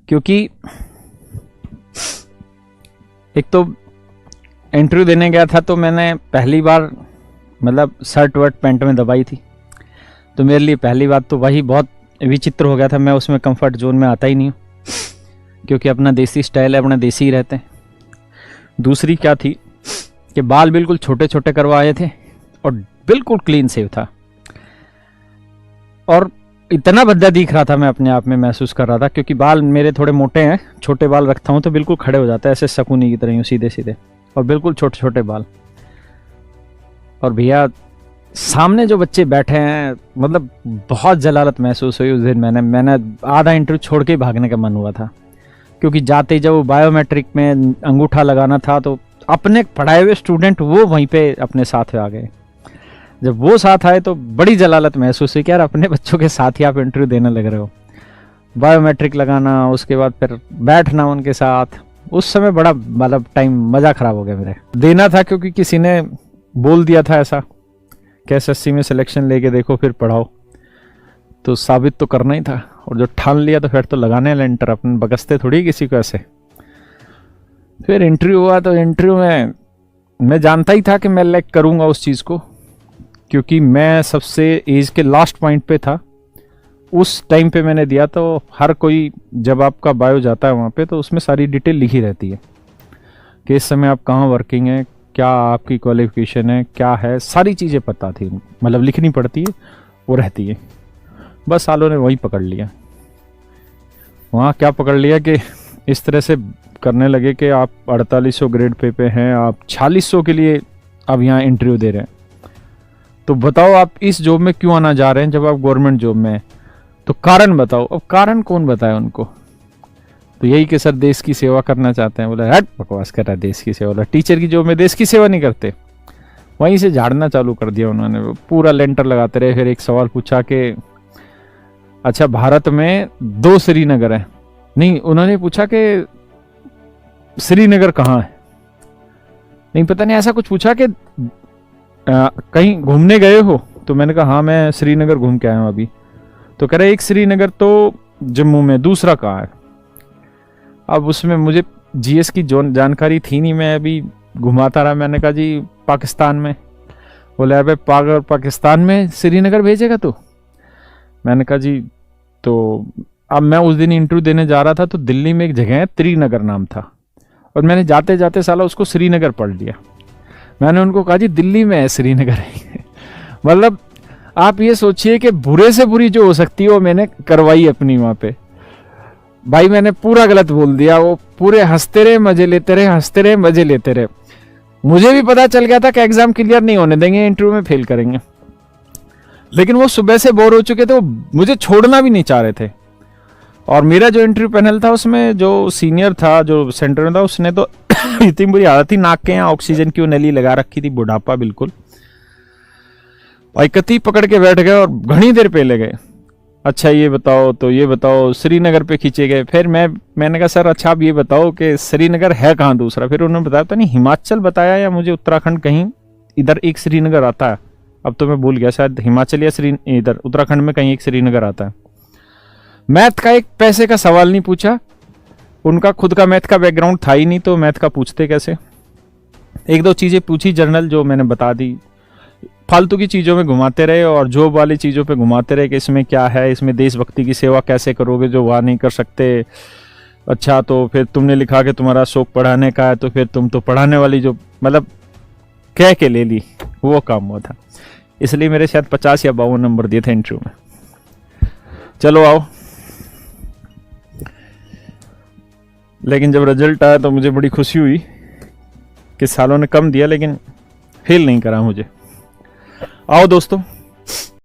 क्योंकि एक तो इंटरव्यू देने गया था तो मैंने पहली बार मतलब शर्ट वर्ट पैंट में दबाई थी, तो मेरे लिए पहली बात तो वही बहुत विचित्र हो गया था। मैं उसमें कंफर्ट जोन में आता ही नहीं हूँ, क्योंकि अपना देसी स्टाइल है, अपना देसी ही रहते हैं। दूसरी क्या थी कि बाल बिल्कुल छोटे छोटे करवाए थे और बिल्कुल क्लीन शेव था, और इतना भद्दा दिख रहा था, मैं अपने आप में महसूस कर रहा था, क्योंकि बाल मेरे थोड़े मोटे हैं, छोटे बाल रखता हूँ तो बिल्कुल खड़े हो जाता है ऐसे शकुनी की तरह यूँ सीधे सीधे, और बिल्कुल छोटे छोटे बाल। और भैया सामने जो बच्चे बैठे हैं, मतलब बहुत जलालत महसूस हुई उस दिन। मैंने आधा इंटरव्यू छोड़ के भागने का मन हुआ था, क्योंकि जाते ही जब वो बायोमेट्रिक में अंगूठा लगाना था तो अपने पढ़ाए हुए स्टूडेंट वो वहीं पे अपने साथ आ गए। जब वो साथ आए तो बड़ी जलालत महसूस हुई कि यार अपने बच्चों के साथ ही आप इंटरव्यू देने लग रहे हो। बायोमेट्रिक लगाना, उसके बाद फिर बैठना उनके साथ, उस समय बड़ा मतलब टाइम मज़ा ख़राब हो गया मेरे। देना था क्योंकि किसी ने बोल दिया था ऐसा कि एसएससी में सिलेक्शन लेके देखो फिर पढ़ाओ, तो साबित तो करना ही था। और जो ठान लिया तो फिर तो लगाने लेंटर, अपन बगसते थोड़ी किसी को ऐसे। फिर इंटरव्यू हुआ तो इंटरव्यू में मैं जानता ही था कि मैं लाइक करूँगा उस चीज़ को, क्योंकि मैं सबसे एज के लास्ट पॉइंट पे था उस टाइम पे मैंने दिया। तो हर कोई जब आपका बायो जाता है वहाँ पे तो उसमें सारी डिटेल लिखी रहती है कि इस समय आप कहाँ वर्किंग है, क्या आपकी क्वालिफिकेशन है, क्या है, सारी चीज़ें पता थी, मतलब लिखनी पड़ती है, वो रहती है। बस सालों ने वही पकड़ लिया। वहाँ क्या पकड़ लिया कि इस तरह से करने लगे कि आप 4800 ग्रेड पे हैं, आप 4600 के लिए अब यहाँ इंटरव्यू दे रहे हैं, तो बताओ आप इस जॉब में क्यों आना जा रहे हैं जब आप गवर्नमेंट जॉब में हैं, तो कारण बताओ। अब कारण कौन बताए उनको? तो यही कि सर देश की सेवा करना चाहते हैं। बोला हट बकवास कर रहा है, देश की सेवा? बोला टीचर की जॉब में देश की सेवा नहीं करते। वहीं से झाड़ना चालू कर दिया उन्होंने, पूरा लेंटर लगाते रहे। फिर एक सवाल पूछा कि अच्छा भारत में 2 श्रीनगर है, नहीं उन्होंने पूछा कि श्रीनगर कहाँ है, नहीं पता नहीं ऐसा कुछ पूछा कि कहीं घूमने गए हो, तो मैंने कहा हाँ मैं श्रीनगर घूम के आया हूँ अभी। तो कह रहे एक श्रीनगर तो जम्मू में, दूसरा कहाँ है? अब उसमें मुझे जीएस की जानकारी थी नहीं, मैं अभी घुमाता रहा। मैंने कहा जी पाकिस्तान में। बोले अबे पागल, पाकिस्तान में श्रीनगर भेजेगा तू? मैंने कहा जी, तो अब मैं उस दिन इंटरव्यू देने जा रहा था तो दिल्ली में एक जगह है त्रिनगर नाम था, और मैंने जाते जाते साला उसको श्रीनगर पढ़ लिया। मैंने उनको कहा जी दिल्ली में है, श्रीनगर है। मतलब आप ये सोचिए कि बुरे से बुरी जो हो सकती है वो मैंने करवाई अपनी वहाँ पे। भाई मैंने पूरा गलत बोल दिया, वो पूरे हंसते रहे, मजे लेते रहे, हंसते रहे, मजे लेते रहे। मुझे भी पता चल गया था कि एग्जाम क्लियर नहीं होने देंगे, इंटरव्यू में फेल करेंगे, लेकिन वो सुबह से बोर हो चुके थे, वो मुझे छोड़ना भी नहीं चाह रहे थे। और मेरा जो इंटरव्यू पैनल था उसमें जो सीनियर था, जो सेंटर में था, उसने तो इतनी बुरी हालत थी, नाक के यहाँ ऑक्सीजन की नली लगा रखी थी, बुढ़ापा बिल्कुल। भाई कती पकड़ के बैठ गए और घनी देर पहले गए। अच्छा ये बताओ, तो ये बताओ, श्रीनगर पे खींचे गए। फिर मैंने कहा सर अच्छा आप ये बताओ कि श्रीनगर है कहाँ दूसरा? फिर उन्होंने बताया, तो नहीं हिमाचल बताया या मुझे उत्तराखंड, कहीं इधर एक श्रीनगर आता है, अब तो मैं भूल गया, शायद हिमाचल या इधर उत्तराखंड में कहीं एक श्रीनगर आता है। मैथ का एक पैसे का सवाल नहीं पूछा, उनका खुद का मैथ का बैकग्राउंड था ही नहीं, तो मैथ का पूछते कैसे? 1-2 चीज़ें पूछी जनरल, जो मैंने बता दी। फालतू की चीज़ों में घुमाते रहे और जॉब वाली चीज़ों पे घुमाते रहे कि इसमें क्या है, इसमें देशभक्ति की सेवा कैसे करोगे जो वहाँ नहीं कर सकते। अच्छा तो फिर तुमने लिखा कि तुम्हारा शौक पढ़ाने का है, तो फिर तुम तो पढ़ाने वाली जो मतलब कह के ले ली, वो काम हुआ था। इसलिए मेरे शायद 50 या 52 नंबर दिए थे इंटरव्यू में। चलो आओ, लेकिन जब रिजल्ट आया तो मुझे बड़ी खुशी हुई कि सालों ने कम दिया लेकिन फेल नहीं करा मुझे। आओ दोस्तों,